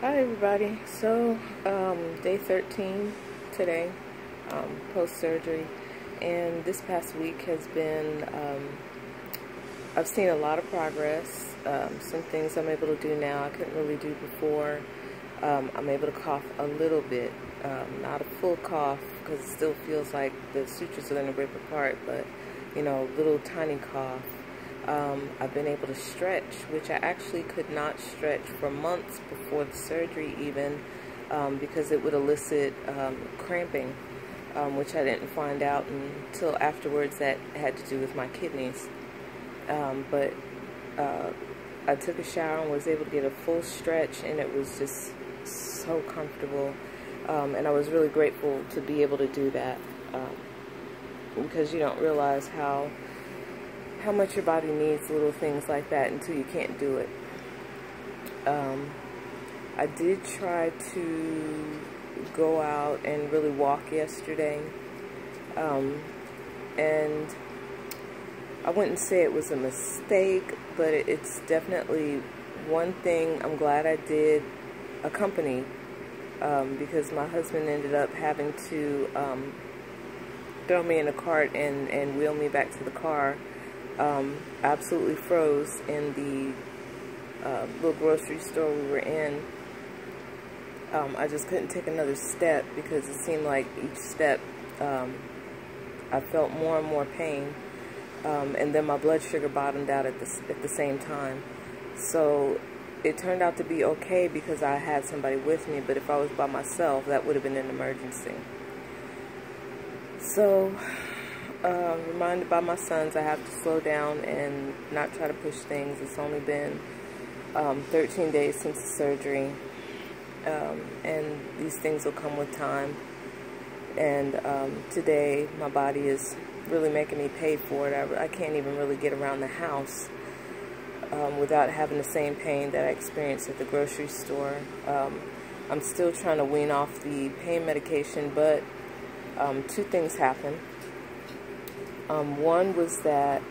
Hi everybody. So day 13 today, post-surgery, and this past week has been, I've seen a lot of progress. Some things I'm able to do now I couldn't really do before. I'm able to cough a little bit, not a full cough because it still feels like the sutures are going to rip apart, but little tiny cough. I've been able to stretch, which I actually could not stretch for months before the surgery even, because it would elicit cramping, which I didn't find out until afterwards that had to do with my kidneys. But I took a shower and was able to get a full stretch, and it was just so comfortable, and I was really grateful to be able to do that, because you don't realize how much your body needs little things like that until you can't do it. I did try to go out and really walk yesterday, and I wouldn't say it was a mistake, but it's definitely one thing I'm glad I did accompany, because my husband ended up having to throw me in a cart and wheel me back to the car. Absolutely froze in the little grocery store we were in. I just couldn't take another step because it seemed like each step I felt more and more pain, and then my blood sugar bottomed out at the same time. So it turned out to be okay because I had somebody with me, but if I was by myself, that would have been an emergency. So reminded by my sons, I have to slow down and not try to push things. It's only been 13 days since the surgery, and these things will come with time. And today my body is really making me pay for it. I can't even really get around the house without having the same pain that I experienced at the grocery store. I'm still trying to wean off the pain medication, but two things happened. One was that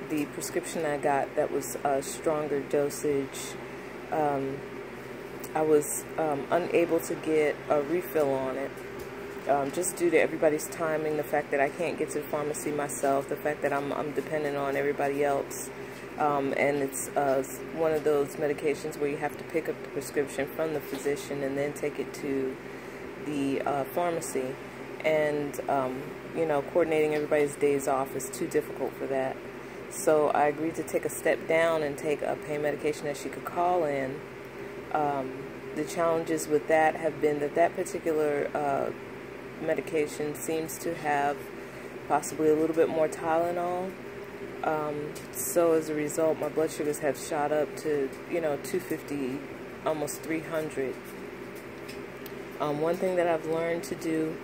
the prescription I got that was a stronger dosage, I was unable to get a refill on it, just due to everybody's timing, the fact that I can't get to the pharmacy myself, the fact that I'm dependent on everybody else, and it's one of those medications where you have to pick up the prescription from the physician and then take it to the pharmacy. And coordinating everybody's days off is too difficult for that. So I agreed to take a step down and take a pain medication that she could call in. The challenges with that have been that particular medication seems to have possibly a little bit more Tylenol. So as a result, my blood sugars have shot up to 250, almost 300. One thing that I've learned to do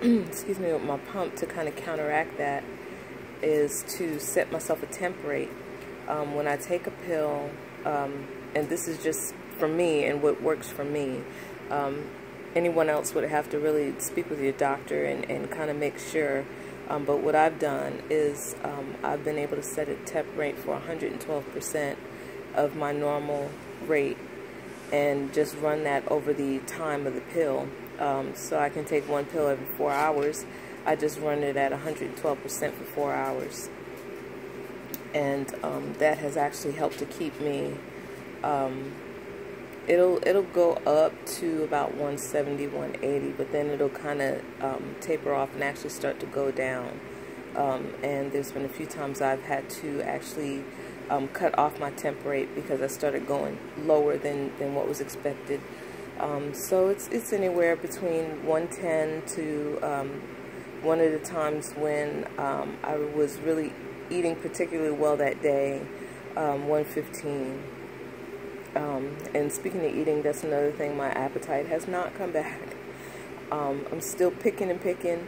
excuse me, with my pump to kind of counteract that is to set myself a temp rate. When I take a pill, and this is just for me and what works for me, anyone else would have to really speak with your doctor and kind of make sure, but what I've done is I've been able to set a temp rate for 112% of my normal rate and just run that over the time of the pill. So I can take one pill every 4 hours. I just run it at 112% for 4 hours. And that has actually helped to keep me, it'll go up to about 170, 180, but then it'll kind of taper off and actually start to go down. And there's been a few times I've had to actually cut off my temp rate because I started going lower than what was expected. So it's anywhere between 110 to one of the times when I was really eating particularly well that day, 115. And speaking of eating, that's another thing, my appetite has not come back. I'm still picking and picking,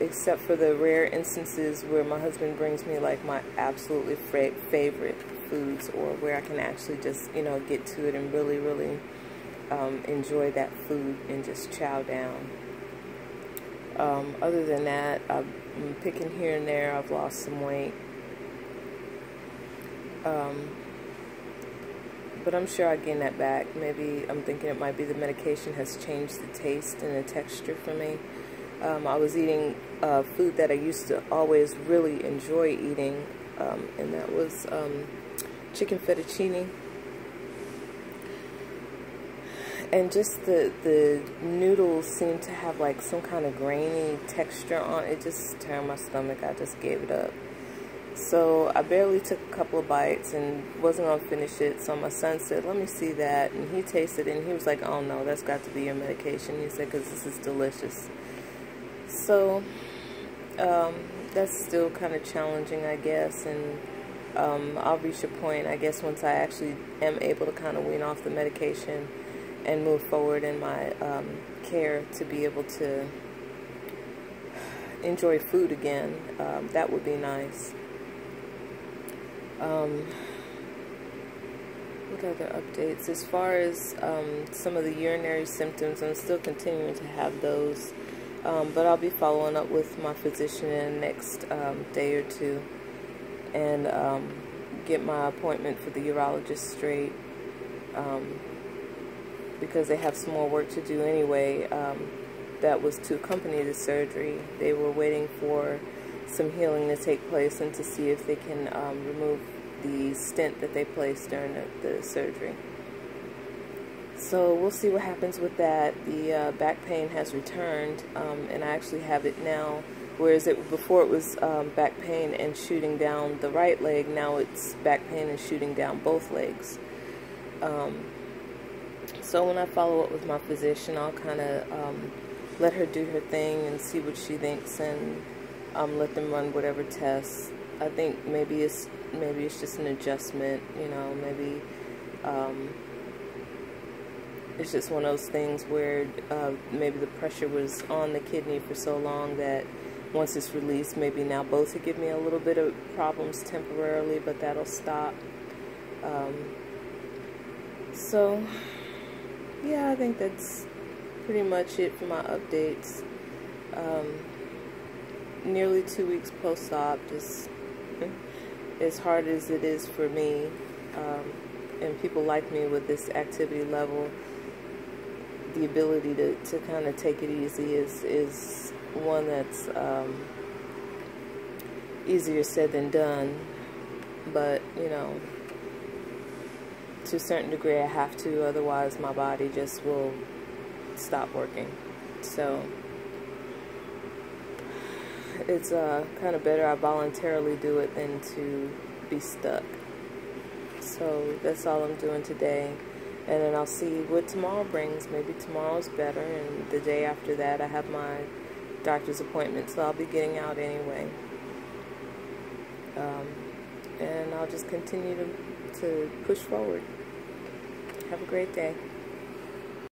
except for the rare instances where my husband brings me like my absolutely favorite foods, or where I can actually just get to it and really enjoy that food and just chow down. Other than that, I'm picking here and there. I've lost some weight. But I'm sure I'll gain that back. Maybe I'm thinking it might be the medication has changed the taste and the texture for me. I was eating food that I used to always really enjoy eating, and that was chicken fettuccine. And just the noodles seemed to have like some kind of grainy texture on it. It just turned my stomach. I just gave it up. So I barely took a couple of bites and wasn't going to finish it. So my son said, let me see that. And he tasted it and he was like, oh no, that's got to be your medication. He said, because this is delicious. So that's still kind of challenging, I guess. And I'll reach a point, I guess, once I actually am able to kind of wean off the medication and move forward in my care to be able to enjoy food again. That would be nice. What other updates? As far as some of the urinary symptoms, I'm still continuing to have those, but I'll be following up with my physician in the next day or two and get my appointment for the urologist straight, because they have some more work to do anyway. That was to accompany the surgery. They were waiting for some healing to take place and to see if they can remove the stent that they placed during the surgery. So we'll see what happens with that. The back pain has returned, and I actually have it now, whereas before it was back pain and shooting down the right leg. Now it's back pain and shooting down both legs. So when I follow up with my physician, I'll kind of let her do her thing and see what she thinks, and let them run whatever tests. I think maybe it's just an adjustment, you know. Maybe it's just one of those things where maybe the pressure was on the kidney for so long that once it's released, maybe now both will give me a little bit of problems temporarily, but that'll stop. So yeah, I think that's pretty much it for my updates. Nearly 2 weeks post-op, just as hard as it is for me, and people like me with this activity level, the ability to kind of take it easy is one that's easier said than done. But, you know, to a certain degree I have to, otherwise my body just will stop working. So it's kind of better I voluntarily do it than to be stuck. So that's all I'm doing today, and then I'll see what tomorrow brings. Maybe tomorrow's better, and the day after that I have my doctor's appointment, so I'll be getting out anyway. And I'll just continue to push forward. Have a great day.